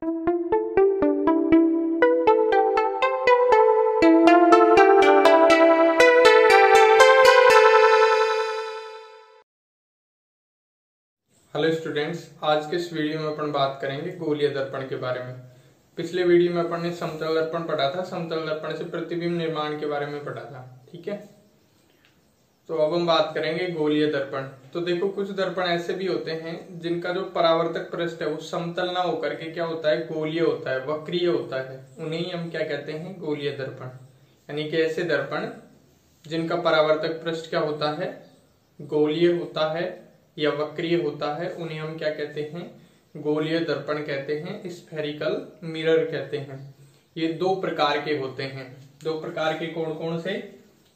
Hello students, आज के इस वीडियो में अपन बात करेंगे गोलीय दर्पण के बारे में। पिछले वीडियो में अपन ने समतल दर्पण पढ़ा था, समतल दर्पण से प्रतिबिंब निर्माण के बारे में पढ़ा था। ठीक है, तो अब हम बात करेंगे गोलीय दर्पण। तो देखो, कुछ दर्पण ऐसे भी होते हैं जिनका जो परावर्तक पृष्ठ है वो समतल ना होकर के क्या होता है, गोलीय होता है, वक्रीय होता है। उन्हें हम क्या कहते हैं, गोलीय दर्पण। यानी कि ऐसे दर्पण जिनका परावर्तक पृष्ठ क्या होता है, गोलीय होता है या वक्रीय होता है, उन्हें हम क्या कहते हैं, गोलीय दर्पण कहते हैं, स्फेरिकल मिरर कहते हैं। ये दो प्रकार के होते हैं। दो प्रकार के कौन कौन से?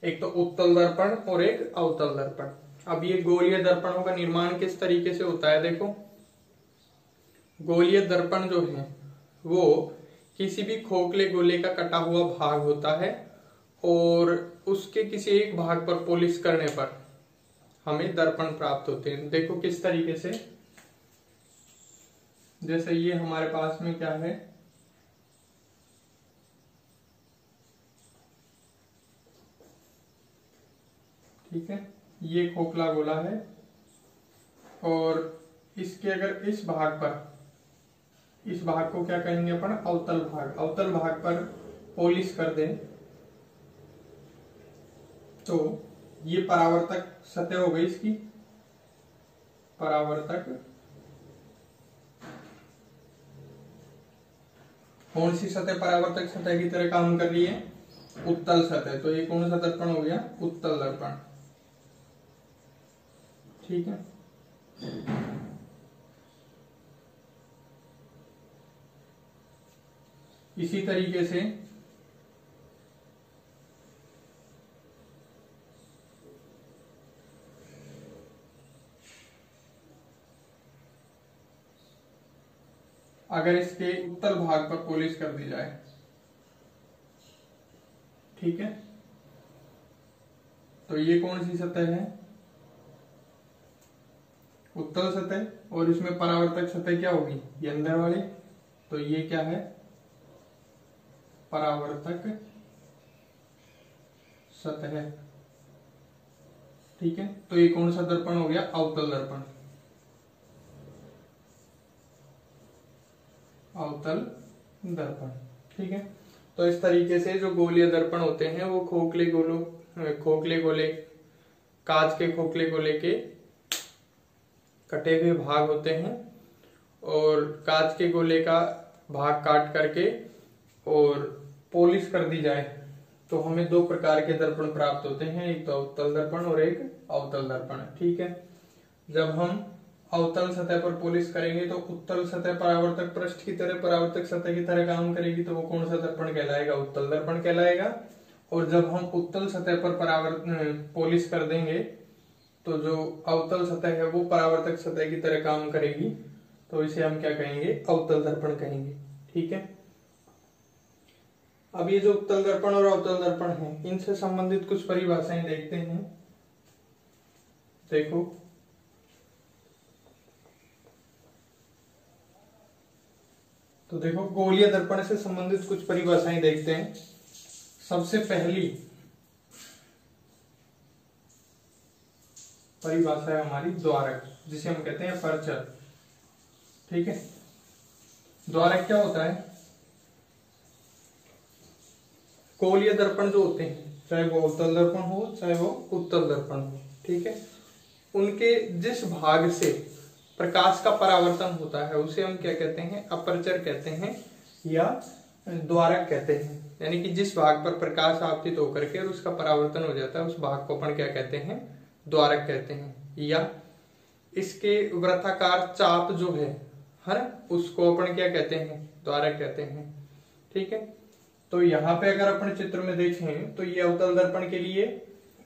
एक तो उत्तल दर्पण और एक अवतल दर्पण। अब ये गोलीय दर्पणों का निर्माण किस तरीके से होता है? देखो, गोलीय दर्पण जो है वो किसी भी खोखले गोले का कटा हुआ भाग होता है और उसके किसी एक भाग पर पॉलिश करने पर हमें दर्पण प्राप्त होते हैं। देखो किस तरीके से, जैसे ये हमारे पास में क्या है, ठीक है, ये खोखला गोला है और इसके अगर इस भाग पर, इस भाग को क्या कहेंगे अपन, अवतल भाग। अवतल भाग पर पॉलिश कर दें तो ये परावर्तक सतह हो गई इसकी, परावर्तक। कौन सी सतह परावर्तक सतह की तरह काम कर रही है? उत्तल सतह। तो ये कौन सा दर्पण हो गया? उत्तल दर्पण। ठीक है, इसी तरीके से अगर इसके उत्तल भाग पर पॉलिश कर दी जाए, ठीक है, तो ये कौन सी सतह है? उत्तल सतह। और इसमें परावर्तक सतह क्या होगी? ये अंदर वाली। तो ये क्या है? परावर्तक सतह। ठीक है, तो ये कौन सा दर्पण हो गया? अवतल दर्पण। अवतल दर्पण। ठीक है, तो इस तरीके से जो गोलीय दर्पण होते हैं वो खोखले गोले, कांच के खोखले गोले के कटे हुए भाग होते हैं और कांच के गोले का भाग काट करके और पॉलिश कर दी जाए तो हमें दो प्रकार के दर्पण प्राप्त होते हैं, एक तो उत्तल दर्पण और एक अवतल दर्पण। ठीक है, जब हम अवतल सतह पर पॉलिश करेंगे तो उत्तल सतह परावर्तक पृष्ठ की तरह, परावर्तक सतह की तरह काम करेगी, तो वो कौन सा दर्पण कहलाएगा? उत्तल दर्पण कहलाएगा। और जब हम उत्तल सतह पर पॉलिश कर देंगे तो जो अवतल सतह है वो परावर्तक सतह की तरह काम करेगी, तो इसे हम क्या कहेंगे? अवतल दर्पण कहेंगे। ठीक है, अब ये जो उत्तल दर्पण और अवतल दर्पण है, इनसे संबंधित कुछ परिभाषाएं देखते हैं। देखो, तो देखो, गोलीय दर्पण से संबंधित कुछ परिभाषाएं देखते हैं। सबसे पहली परिभाषा है हमारी द्वारक, जिसे हम कहते हैं अपर्चर। ठीक है, द्वारक क्या होता है? गोलीय दर्पण जो होते हैं, चाहे वो अवतल दर्पण हो चाहे वो उत्तल दर्पण हो, ठीक है, उनके जिस भाग से प्रकाश का परावर्तन होता है उसे हम क्या कहते हैं? अपर्चर कहते हैं या द्वारक कहते हैं। यानी कि जिस भाग पर प्रकाश आपतित होकर के और उसका परावर्तन हो जाता है उस भाग को अपन क्या कहते हैं? द्वारक कहते हैं। या इसके वृत्ताकार चाप जो है ना, उसको अपन क्या कहते हैं? द्वारक कहते हैं। ठीक है, तो यहाँ पे अगर अपन चित्र में देखें तो ये अवतल दर्पण के लिए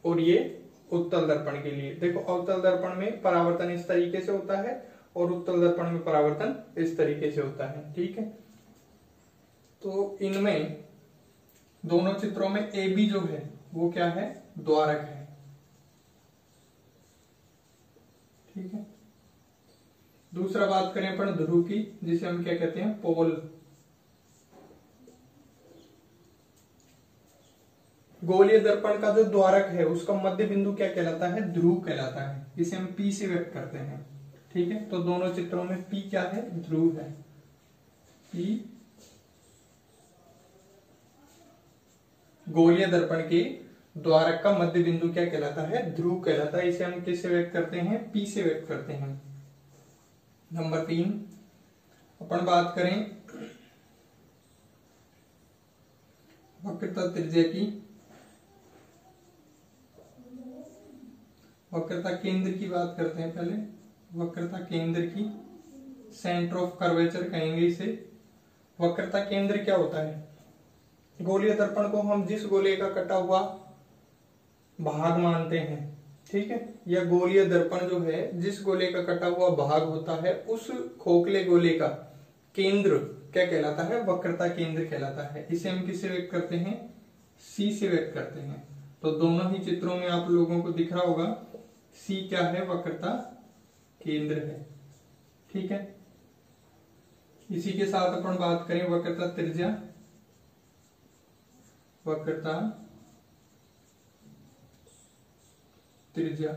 और ये उत्तल दर्पण के लिए। देखो, अवतल दर्पण में परावर्तन इस तरीके से होता है और उत्तल दर्पण में परावर्तन इस तरीके से होता है। ठीक है, तो इनमें दोनों चित्रों में ए बी जो है वो क्या है? द्वारक है। ठीक है, दूसरा बात करें अपन ध्रुव की, जिसे हम क्या कहते हैं, पोल। गोलीय दर्पण का जो द्वारक है उसका मध्य बिंदु क्या कहलाता है, ध्रुव कहलाता है। इसे हम P से व्यक्त करते हैं। ठीक है, तो दोनों चित्रों में P क्या है, ध्रुव है। P गोलीय दर्पण के द्वारक का मध्य बिंदु क्या कहलाता है, ध्रुव कहलाता है। इसे हम किससे व्यक्त करते हैं, P से व्यक्त करते हैं। नंबर 3 अपन बात करें वक्रता त्रिज्या की, वक्रता केंद्र की बात करते हैं पहले। वक्रता केंद्र की, सेंटर ऑफ कर्वेचर कहेंगे इसे। वक्रता केंद्र क्या होता है, गोलीय दर्पण को हम जिस गोले का कटा हुआ भाग मानते हैं, ठीक है, या गोलीय दर्पण जो है जिस गोले का कटा हुआ भाग होता है उस खोखले गोले का केंद्र क्या कहलाता है, वक्रता केंद्र कहलाता है। इसे हम किससे व्यक्त करते हैं, C से व्यक्त करते हैं। तो दोनों ही चित्रों में आप लोगों को दिख रहा होगा C क्या है, वक्रता केंद्र है। ठीक है, इसी के साथ अपन बात करें वक्रता त्रिज्या। वक्रता त्रिज्या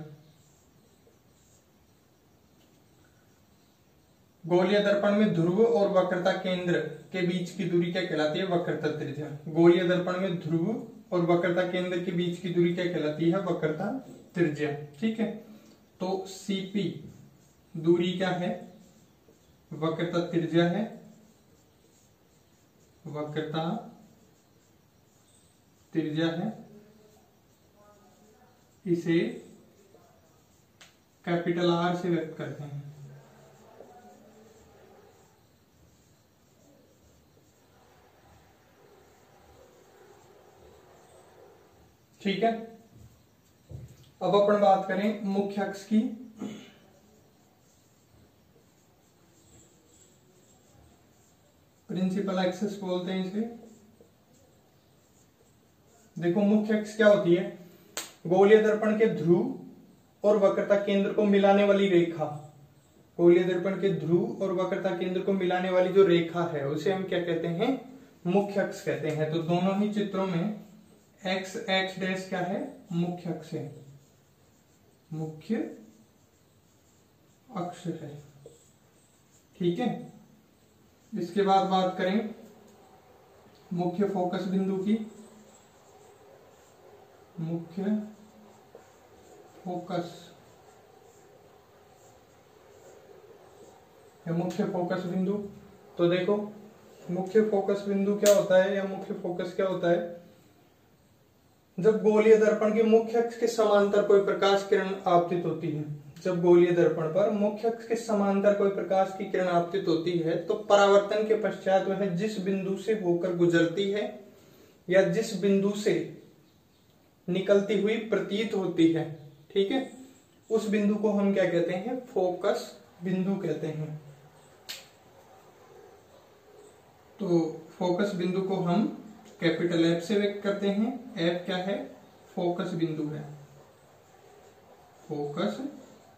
गोलीय दर्पण में ध्रुव और वक्रता केंद्र के बीच की दूरी क्या कहलाती है, वक्रता त्रिज्या। गोलीय दर्पण में ध्रुव और वक्रता केंद्र के बीच की दूरी क्या कहलाती है, वक्रता त्रिज्या। ठीक है, तो CP दूरी क्या है, वक्रता त्रिज्या है। वक्रता त्रिज्या है, इसे कैपिटल R से व्यक्त करते हैं। ठीक है, अब अपन बात करें मुख्य अक्ष की। प्रिंसिपल एक्सिस बोलते हैं इसे। देखो मुख्य अक्ष क्या होती है, गोलीय दर्पण के ध्रुव और वक्रता केंद्र को मिलाने वाली रेखा। गोलीय दर्पण के ध्रुव और वक्रता केंद्र को मिलाने वाली जो रेखा है उसे हम क्या कहते हैं, मुख्य अक्ष कहते हैं। तो दोनों ही चित्रों में x डैश क्या है, मुख्य अक्ष है, मुख्य अक्ष है। ठीक है, इसके बाद बात करें मुख्य फोकस बिंदु की। मुख्य फोकस या मुख्य फोकस बिंदु। तो देखो मुख्य फोकस बिंदु क्या होता है या मुख्य फोकस क्या होता है, जब गोलीय दर्पण के मुख्य अक्ष के समांतर कोई प्रकाश किरण आपतित होती है। जब गोलीय दर्पण पर मुख्य अक्ष के समांतर कोई प्रकाश की किरण आपतित होती है तो परावर्तन के पश्चात वह जिस बिंदु से होकर गुजरती है या जिस बिंदु से निकलती हुई प्रतीत होती है, ठीक है, उस बिंदु को हम क्या कहते हैं, फोकस बिंदु कहते हैं। तो फोकस बिंदु को हम कैपिटल F से व्यक्त करते हैं। F क्या है, फोकस बिंदु है, फोकस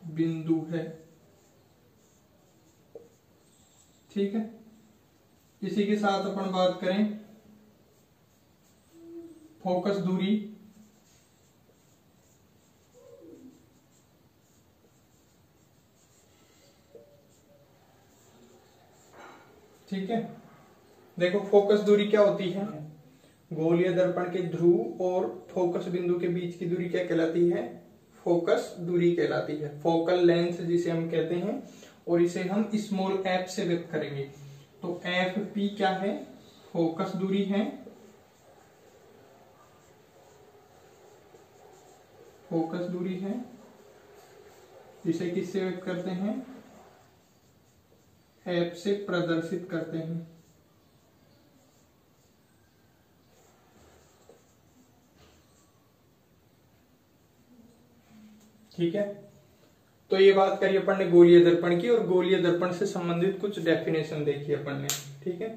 बिंदु है। ठीक है, इसी के साथ अपन बात करें फोकस दूरी। ठीक है, देखो फोकस दूरी क्या होती है, गोलीय दर्पण के ध्रुव और फोकस बिंदु के बीच की दूरी क्या कहलाती है, फोकस दूरी कहलाती है, फोकल लेंथ जिसे हम कहते हैं। और इसे हम स्मॉल f से व्यक्त करेंगे। तो FP क्या है, फोकस दूरी है, फोकस दूरी है। इसे किससे व्यक्त करते हैं, F से प्रदर्शित करते हैं। ठीक है, तो ये बात करी अपन ने गोलीय दर्पण की और गोलीय दर्पण से संबंधित कुछ डेफिनेशन देखी अपन ने। ठीक है।